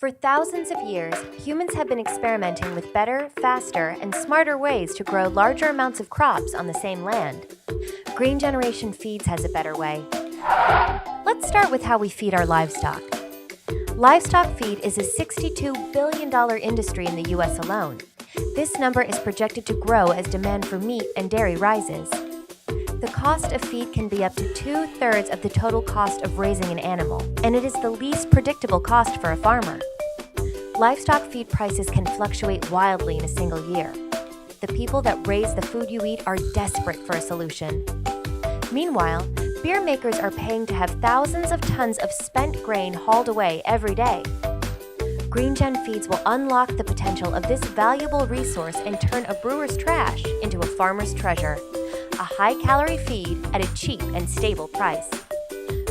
For thousands of years, humans have been experimenting with better, faster, and smarter ways to grow larger amounts of crops on the same land. Green Generation Feeds has a better way. Let's start with how we feed our livestock. Livestock feed is a $62 billion industry in the U.S. alone. This number is projected to grow as demand for meat and dairy rises. The cost of feed can be up to 2/3 of the total cost of raising an animal, and it is the least predictable cost for a farmer. Livestock feed prices can fluctuate wildly in a single year. The people that raise the food you eat are desperate for a solution. Meanwhile, beer makers are paying to have thousands of tons of spent grain hauled away every day. Green Gen Feeds will unlock the potential of this valuable resource and turn a brewer's trash into a farmer's treasure. A high-calorie feed at a cheap and stable price.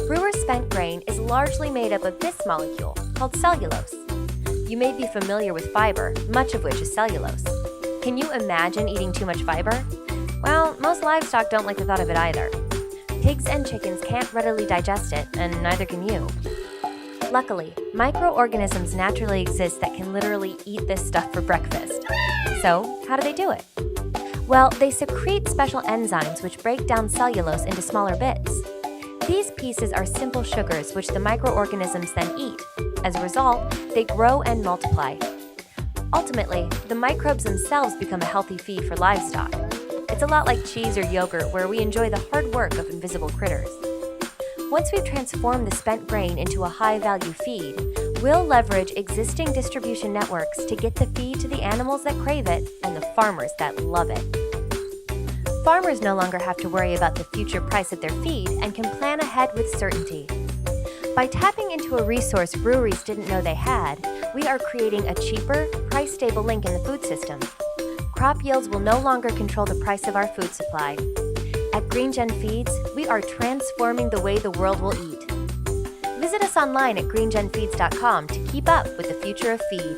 Brewer's spent grain is largely made up of this molecule, called cellulose. You may be familiar with fiber, much of which is cellulose. Can you imagine eating too much fiber? Well, most livestock don't like the thought of it either. Pigs and chickens can't readily digest it, and neither can you. Luckily, microorganisms naturally exist that can literally eat this stuff for breakfast. So, how do they do it? Well, they secrete special enzymes which break down cellulose into smaller bits. These pieces are simple sugars which the microorganisms then eat. As a result, they grow and multiply. Ultimately, the microbes themselves become a healthy feed for livestock. It's a lot like cheese or yogurt where we enjoy the hard work of invisible critters. Once we've transformed the spent grain into a high-value feed, we'll leverage existing distribution networks to get the feed to the animals that crave it and the farmers that love it. Farmers no longer have to worry about the future price of their feed and can plan ahead with certainty. By tapping into a resource breweries didn't know they had, we are creating a cheaper, price-stable link in the food system. Crop yields will no longer control the price of our food supply. At Green Gen Feeds, we are transforming the way the world will eat. Visit us online at greengenfeeds.com to keep up with the future of feed.